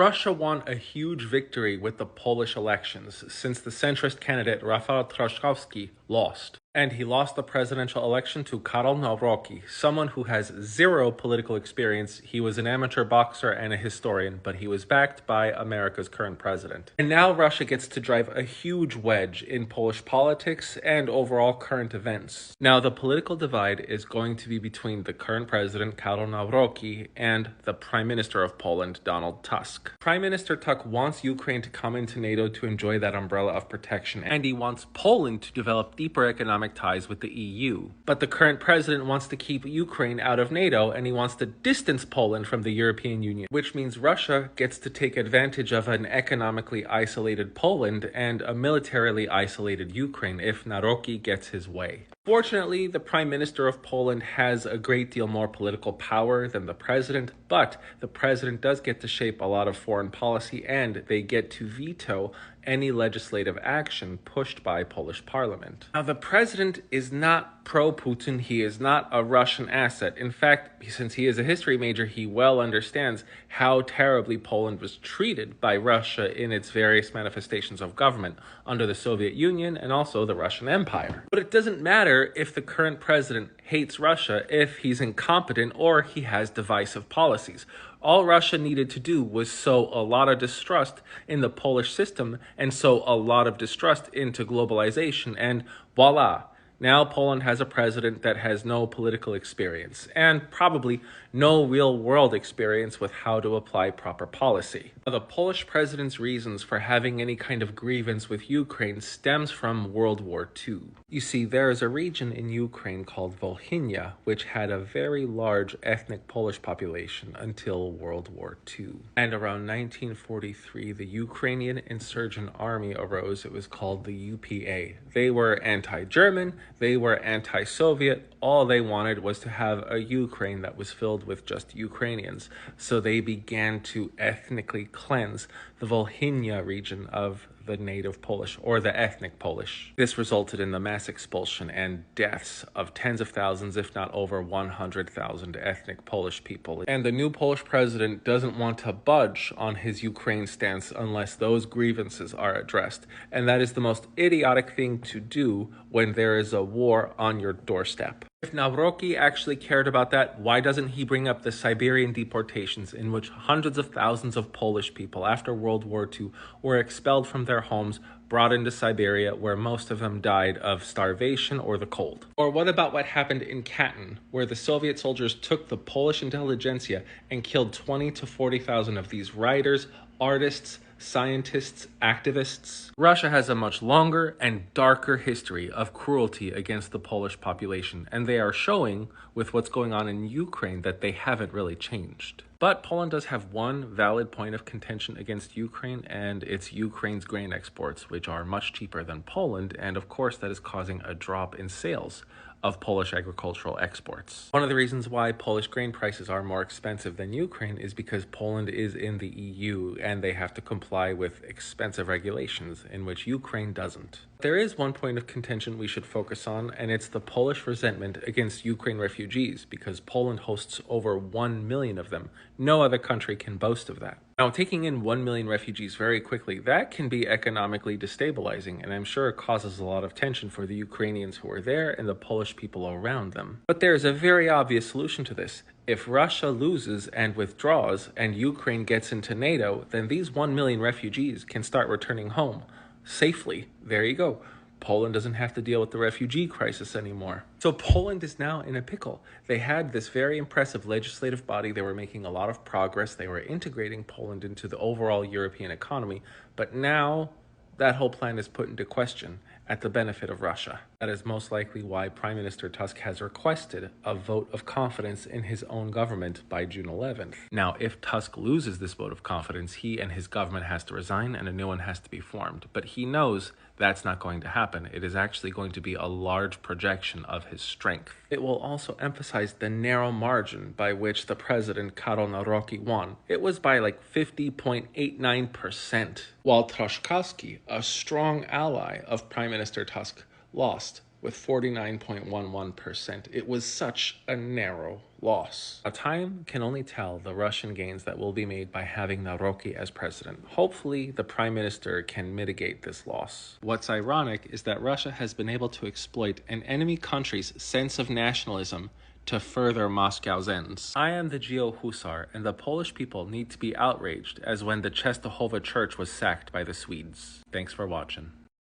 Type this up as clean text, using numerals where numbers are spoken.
Russia won a huge victory with the Polish elections since the centrist candidate Rafał Trzaskowski lost. And he lost the presidential election to Karol Nawrocki, someone who has zero political experience. He was an amateur boxer and a historian, but he was backed by America's current president. And now Russia gets to drive a huge wedge in Polish politics and overall current events. Now, the political divide is going to be between the current president, Karol Nawrocki, and the Prime Minister of Poland, Donald Tusk. Prime Minister Tusk wants Ukraine to come into NATO to enjoy that umbrella of protection, and he wants Poland to develop deeper economic ties with the EU. But the current president wants to keep Ukraine out of NATO, and he wants to distance Poland from the European Union, which means Russia gets to take advantage of an economically isolated Poland and a militarily isolated Ukraine if Nawrocki gets his way. Fortunately, the Prime Minister of Poland has a great deal more political power than the president, but the president does get to shape a lot of foreign policy, and they get to veto any legislative action pushed by Polish parliament. Now, the president is not pro-Putin. He is not a Russian asset. In fact, since he is a history major, he well understands how terribly Poland was treated by Russia in its various manifestations of government under the Soviet Union and also the Russian Empire. But it doesn't matter if the current president hates Russia if he's incompetent or he has divisive policies. All Russia needed to do was sow a lot of distrust in the Polish system and sow a lot of distrust into globalization, and voila. Now Poland has a president that has no political experience and probably no real-world experience with how to apply proper policy. Now, the Polish president's reasons for having any kind of grievance with Ukraine stems from World War II. You see, there is a region in Ukraine called Volhynia, which had a very large ethnic Polish population until World War II. And around 1943, the Ukrainian Insurgent Army arose. It was called the UPA. They were anti-German, they were anti-Soviet. All they wanted was to have a Ukraine that was filled with just Ukrainians. So they began to ethnically cleanse the Volhynia region of the native Polish or the ethnic Polish. This resulted in the mass expulsion and deaths of tens of thousands, if not over 100,000 ethnic Polish people. And the new Polish president doesn't want to budge on his Ukraine stance unless those grievances are addressed. And that is the most idiotic thing to do when there is a war on your doorstep. If Nawrocki actually cared about that, why doesn't he bring up the Siberian deportations in which hundreds of thousands of Polish people after World War II were expelled from their homes, brought into Siberia, where most of them died of starvation or the cold? Or what about what happened in Katyn, where the Soviet soldiers took the Polish intelligentsia and killed 20 to 40,000 of these writers, artists, scientists, activists? Russia has a much longer and darker history of cruelty against the Polish population, and they are showing with what's going on in Ukraine that they haven't really changed. But Poland does have one valid point of contention against Ukraine, and it's Ukraine's grain exports, which are much cheaper than Poland, and of course that is causing a drop in sales of Polish agricultural exports. One of the reasons why Polish grain prices are more expensive than Ukraine is because Poland is in the EU and they have to comply with expensive regulations in which Ukraine doesn't. There is one point of contention we should focus on, and it's the Polish resentment against Ukraine refugees, because Poland hosts over 1 million of them. No other country can boast of that. Now, taking in 1 million refugees very quickly, that can be economically destabilizing, and I'm sure it causes a lot of tension for the Ukrainians who are there and the Polish people around them. But there's a very obvious solution to this. If Russia loses and withdraws and Ukraine gets into NATO, then these 1 million refugees can start returning home safely. There you go. Poland doesn't have to deal with the refugee crisis anymore. So Poland is now in a pickle. They had this very impressive legislative body. They were making a lot of progress. They were integrating Poland into the overall European economy. But now that whole plan is put into question at the benefit of Russia. That is most likely why Prime Minister Tusk has requested a vote of confidence in his own government by June 11th. Now, if Tusk loses this vote of confidence, he and his government has to resign and a new one has to be formed. But he knows that's not going to happen. It is actually going to be a large projection of his strength. It will also emphasize the narrow margin by which the president, Karol Nawrocki, won. It was by like 50.89%, while Trzaskowski, a strong ally of Prime Minister Tusk, lost with 49.11%. It was such a narrow loss. Now, time can only tell the Russian gains that will be made by having Nawrocki as president. Hopefully, the prime minister can mitigate this loss. What's ironic is that Russia has been able to exploit an enemy country's sense of nationalism to further Moscow's ends. I am the Geo Husar, and the Polish people need to be outraged as when the Czestochowa church was sacked by the Swedes. Thanks for watching.